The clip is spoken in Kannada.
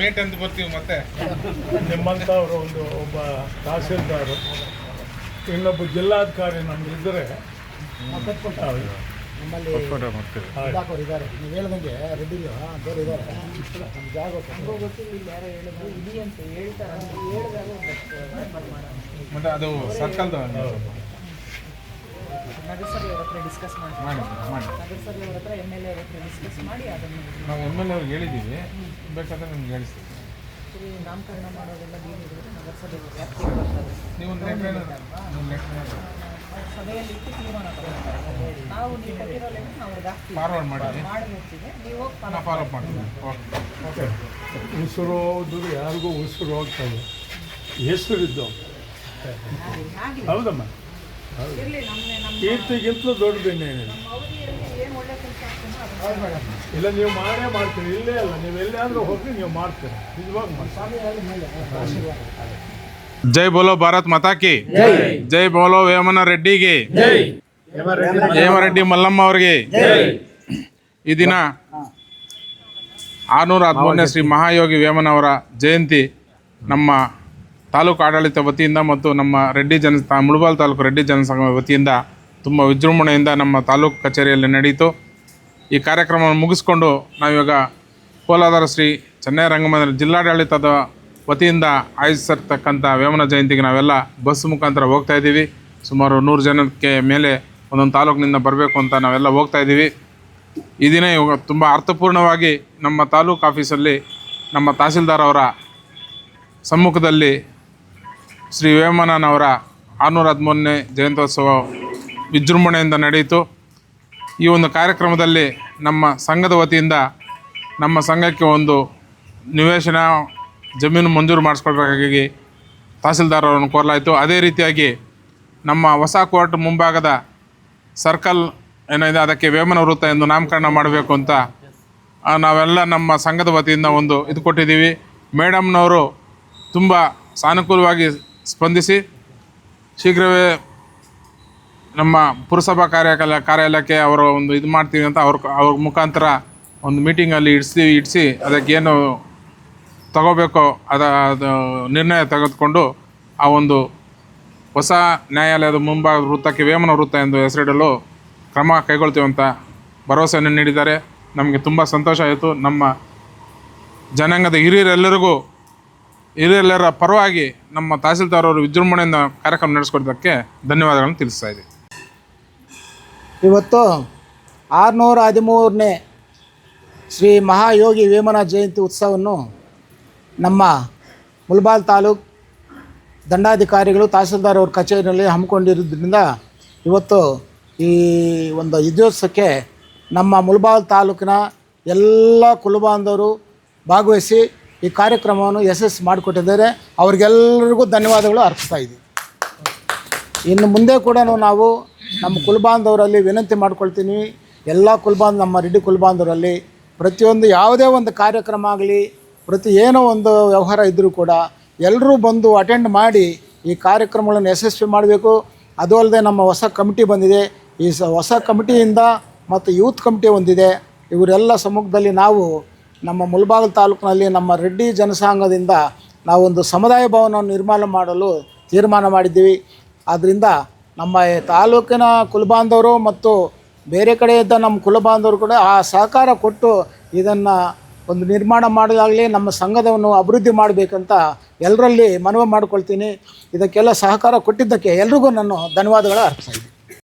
ಮೇಟ್ ಅಂತ ಬರ್ತೀವಿ ಮತ್ತೆ. ನಿಮ್ಮಂಥವ್ರು ಒಬ್ಬ ತಹಸೀಲ್ದಾರು, ಇನ್ನೊಬ್ಬ ಜಿಲ್ಲಾಧಿಕಾರಿ ನಮ್ದಿದ್ದರೆ ನಮ್ಮಲ್ಲಿ ಇದ್ದಾರೆ. ನೀವು ಹೇಳ್ದಂಗೆ ರೆಡ್ಡಿಗಳು ಬೇರೆ ಇದ್ದಾರೆ. ನಮ್ಮ ಜಾಗ ಗೊತ್ತಿಲ್ಲ, ಯಾರೋ ಹೇಳಿದ್ರು ಇಡಿ ಅಂತ ಹೇಳ್ತಾರೆ. ಹೇಳಿದಾಗ ಮತ್ತೆ ಅದು ಸರ್ಕಲ್ದು ನಗರಸಭೆ ಅವ್ರ ಹತ್ರ ಡಿಸ್ಕಸ್ ಮಾಡಿ ನಗರಸಭೆ ಅವ್ರ ಹತ್ರ MLA ಅವ್ರ ಹತ್ರ ಡಿಸ್ಕಸ್ ಮಾಡಿ ಅದನ್ನು ನಾವು MLA ಅವ್ರಿಗೆ ಹೇಳಿದ್ದೀವಿ. ಬೇಕಾದ್ರೆ ನಿಮ್ಗೆ ಹೇಳಿಸ್ತೀವಿ. ನಾಮಕರಣ ಮಾಡೋದೆಲ್ಲ ಏನಿದ್ರೆ ನಗರಸಭೆ ವ್ಯಾಪ್ತಿಗೆ ಬರ್ತದೆ. ನೀವು ಸಭೆಯಲ್ಲಿ ಇಟ್ಟು ತೀರ್ಮಾನ ತಗೊಳ್ತಾರೆ. ನಾವು ನೀವು ಕೊಟ್ಟಿರೋ ಲೆಕ್ಕ ಅವ್ರಿಗೆ ಹಾಕ್ತೀವಿ, ಫಾರ್ವರ್ಡ್ ಮಾಡಿ ಹೋಗ್ತೀವಿ. ನೀವು ಫಾಲೋ ಅಪ್ ಮಾಡ್ತೀವಿ. ಓಕೆ. ಉಸಿರು ಹೋದ್ರು ಯಾರಿಗೂ ಉಸಿರು ಹೋಗ್ತದೆ, ಹೆಸರಿದ್ದು ಹೌದಮ್ಮ. ಕೀರ್ತಿಗಿಂತಲೂ ದೊಡ್ಡದೇನೇನಿಲ್ಲ. ಏನು ಒಳ್ಳೆ ಕೆಲಸ ಆಗ್ತದೆ ಇಲ್ಲ, ನೀವು ಮಾಡೇ ಮಾಡ್ತೀರಿ. ಇಲ್ಲೇ ಅಲ್ಲ, ನೀವು ಎಲ್ಲಾದರೂ ಹೋಗಿ ನೀವು ಮಾಡ್ತೀರಿ. ನಿಜವಾಗಿ ಮಾಡಿ. ಜೈ ಬೋಲೋ ಭಾರತ್ ಮಾತಾ ಕಿ ಜೈ ಬೋಲೋ ವೇಮನ ರೆಡ್ಡಿಗೆ, ಹೇಮರೆಡ್ಡಿ ಮಲ್ಲಮ್ಮ ಅವರಿಗೆ. ಈ ದಿನ 613ನೇ ಶ್ರೀ ಮಹಾಯೋಗಿ ವೇಮನವರ ಜಯಂತಿ ನಮ್ಮ ತಾಲೂಕು ಆಡಳಿತ ವತಿಯಿಂದ ಮತ್ತು ನಮ್ಮ ರೆಡ್ಡಿ ಮುಳಬಾಲ್ ತಾಲೂಕು ರೆಡ್ಡಿ ಜನಸಂಘ ವತಿಯಿಂದ ತುಂಬ ವಿಜೃಂಭಣೆಯಿಂದ ನಮ್ಮ ತಾಲೂಕು ಕಚೇರಿಯಲ್ಲಿ ನಡೆಯಿತು. ಈ ಕಾರ್ಯಕ್ರಮವನ್ನು ಮುಗಿಸ್ಕೊಂಡು ನಾವಿವಾಗ ಕೋಲಾರ ಶ್ರೀ ಚೆನ್ನೈ ರಂಗಮಂದಿರ ಜಿಲ್ಲಾಡಳಿತದ ವತಿಯಿಂದ ಆಯೋಜಿಸಿರ್ತಕ್ಕಂಥ ವೇಮನ ಜಯಂತಿಗೆ ನಾವೆಲ್ಲ ಬಸ್ ಮುಖಾಂತರ ಹೋಗ್ತಾ ಇದ್ದೀವಿ. ಸುಮಾರು 100 ಜನಕ್ಕೆ ಮೇಲೆ ಒಂದೊಂದು ತಾಲೂಕಿನಿಂದ ಬರಬೇಕು ಅಂತ ನಾವೆಲ್ಲ ಹೋಗ್ತಾ ಇದ್ದೀವಿ. ಈ ದಿನ ಇವಾಗ ತುಂಬ ಅರ್ಥಪೂರ್ಣವಾಗಿ ನಮ್ಮ ತಾಲೂಕು ಆಫೀಸಲ್ಲಿ ನಮ್ಮ ತಹಸೀಲ್ದಾರ್ ಅವರ ಸಮ್ಮುಖದಲ್ಲಿ ಶ್ರೀ ವೇಮನನವರ 613ನೇ ಜಯಂತ್ಯೋತ್ಸವ ವಿಜೃಂಭಣೆಯಿಂದ ನಡೆಯಿತು. ಈ ಒಂದು ಕಾರ್ಯಕ್ರಮದಲ್ಲಿ ನಮ್ಮ ಸಂಘದ ವತಿಯಿಂದ ನಮ್ಮ ಸಂಘಕ್ಕೆ ಒಂದು ನಿವೇಶನ ಜಮೀನು ಮಂಜೂರು ಮಾಡಿಸ್ಕೊಳ್ಬೇಕಾಗಿ ತಹಸೀಲ್ದಾರ್ ಅವರನ್ನು ಕೋರಲಾಯಿತು. ಅದೇ ರೀತಿಯಾಗಿ ನಮ್ಮ ಹೊಸ ಕೋರ್ಟ್ ಮುಂಭಾಗದ ಸರ್ಕಲ್ ಏನಿದೆ ಅದಕ್ಕೆ ವೇಮನ ವೃತ್ತ ಎಂದು ನಾಮಕರಣ ಮಾಡಬೇಕು ಅಂತ ನಾವೆಲ್ಲ ನಮ್ಮ ಸಂಘದ ವತಿಯಿಂದ ಒಂದು ಇದು ಕೊಟ್ಟಿದ್ದೀವಿ. ಮೇಡಮ್ನವರು ತುಂಬ ಸಾನುಕೂಲವಾಗಿ ಸ್ಪಂದಿಸಿ ಶೀಘ್ರವೇ ನಮ್ಮ ಪುರಸಭಾ ಕಾರ್ಯಾಲಯಕ್ಕೆ ಅವರು ಒಂದು ಇದು ಮಾಡ್ತೀವಿ ಅಂತ ಅವ್ರ ಮುಖಾಂತರ ಒಂದು ಮೀಟಿಂಗಲ್ಲಿ ಇಡಿಸಿ ಅದಕ್ಕೇನು ತಗೋಬೇಕೋ ಅದು ನಿರ್ಣಯ ತೆಗೆದುಕೊಂಡು ಆ ಒಂದು ಹೊಸ ನ್ಯಾಯಾಲಯದ ಮುಂಭಾಗದ ವೃತ್ತಕ್ಕೆ ವೇಮನ ವೃತ್ತ ಎಂದು ಹೆಸರಿಡಲು ಕ್ರಮ ಕೈಗೊಳ್ತೀವಿ ಅಂತ ಭರವಸೆಯನ್ನು ನೀಡಿದ್ದಾರೆ. ನಮಗೆ ತುಂಬ ಸಂತೋಷ ಆಯಿತು. ನಮ್ಮ ಜನಾಂಗದ ಹಿರಿಯರೆಲ್ಲರ ಪರವಾಗಿ ನಮ್ಮ ತಹಸೀಲ್ದಾರ್ ಅವರು ವಿಜೃಂಭಣೆಯಿಂದ ಕಾರ್ಯಕ್ರಮ ನಡೆಸ್ಕೊಡೋದಕ್ಕೆ ಧನ್ಯವಾದಗಳನ್ನು ತಿಳಿಸ್ತಾ ಇದ್ದೀವಿ. ಇವತ್ತು 613ನೇ ಶ್ರೀ ಮಹಾಯೋಗಿ ವೇಮನ ಜಯಂತಿ ಉತ್ಸವವನ್ನು ನಮ್ಮ ಮುಳಬಾಲ್ ತಾಲೂಕು ದಂಡಾಧಿಕಾರಿಗಳು ತಹಸೀಲ್ದಾರ್ ಅವ್ರ ಕಚೇರಿಯಲ್ಲಿ ಹಮ್ಮಿಕೊಂಡಿರೋದ್ರಿಂದ ಇವತ್ತು ಈ ಒಂದು ವಿಜಯೋತ್ಸವಕ್ಕೆ ನಮ್ಮ ಮುಳಬಾಲ್ ತಾಲೂಕಿನ ಎಲ್ಲ ಕುಲಬಾಂಧವರು ಭಾಗವಹಿಸಿ ಈ ಕಾರ್ಯಕ್ರಮವನ್ನು ಯಶಸ್ಸು ಮಾಡಿಕೊಟ್ಟಿದ್ದಾರೆ. ಅವ್ರಿಗೆಲ್ಲರಿಗೂ ಧನ್ಯವಾದಗಳು ಅರ್ಪಿಸ್ತಾ ಇದ್ದೀವಿ. ಇನ್ನು ಮುಂದೆ ಕೂಡ ನಾವು ನಮ್ಮ ಕುಲಬಾಂಧವರಲ್ಲಿ ವಿನಂತಿ ಮಾಡ್ಕೊಳ್ತೀನಿ, ಎಲ್ಲ ನಮ್ಮ ರೆಡ್ಡಿ ಕುಲಬಾಂಧವರಲ್ಲಿ ಪ್ರತಿಯೊಂದು ಯಾವುದೇ ಒಂದು ಕಾರ್ಯಕ್ರಮ ಆಗಲಿ, ಏನೋ ಒಂದು ವ್ಯವಹಾರ ಇದ್ದರೂ ಕೂಡ ಎಲ್ಲರೂ ಬಂದು ಅಟೆಂಡ್ ಮಾಡಿ ಈ ಕಾರ್ಯಕ್ರಮಗಳನ್ನು ಯಶಸ್ವಿ ಮಾಡಬೇಕು. ಅದು ಅಲ್ಲದೆ ನಮ್ಮ ಹೊಸ ಕಮಿಟಿ ಬಂದಿದೆ. ಈ ಹೊಸ ಕಮಿಟಿಯಿಂದ ಮತ್ತು ಯೂತ್ ಕಮಿಟಿ ಒಂದಿದೆ. ಇವರೆಲ್ಲ ಸಮ್ಮುಖದಲ್ಲಿ ನಾವು ನಮ್ಮ ಮುಳಬಾಗಿಲು ತಾಲೂಕಿನಲ್ಲಿ ನಮ್ಮ ರೆಡ್ಡಿ ಜನಸಂಘದಿಂದ ನಾವೊಂದು ಸಮುದಾಯ ಭವನವನ್ನು ನಿರ್ಮಾಣ ಮಾಡಲು ತೀರ್ಮಾನ ಮಾಡಿದ್ದೀವಿ. ಆದ್ದರಿಂದ ನಮ್ಮ ತಾಲೂಕಿನ ಕುಲಬಾಂಧವರು ಮತ್ತು ಬೇರೆ ಕಡೆ ಇದ್ದ ನಮ್ಮ ಕುಲಬಾಂಧವರು ಕೂಡ ಆ ಸಹಕಾರ ಕೊಟ್ಟು ಇದನ್ನು ಒಂದು ನಿರ್ಮಾಣ ಮಾಡೋದಾಗಲಿ ನಮ್ಮ ಸಂಘದವನ್ನು ಅಭಿವೃದ್ಧಿ ಮಾಡಬೇಕಂತ ಎಲ್ಲರಲ್ಲಿ ಮನವಿ ಮಾಡ್ಕೊಳ್ತೀನಿ. ಇದಕ್ಕೆಲ್ಲ ಸಹಕಾರ ಕೊಟ್ಟಿದ್ದಕ್ಕೆ ಎಲ್ರಿಗೂ ನಾನು ಧನ್ಯವಾದಗಳು ಅರ್ಪಿಸ್ತೀನಿ.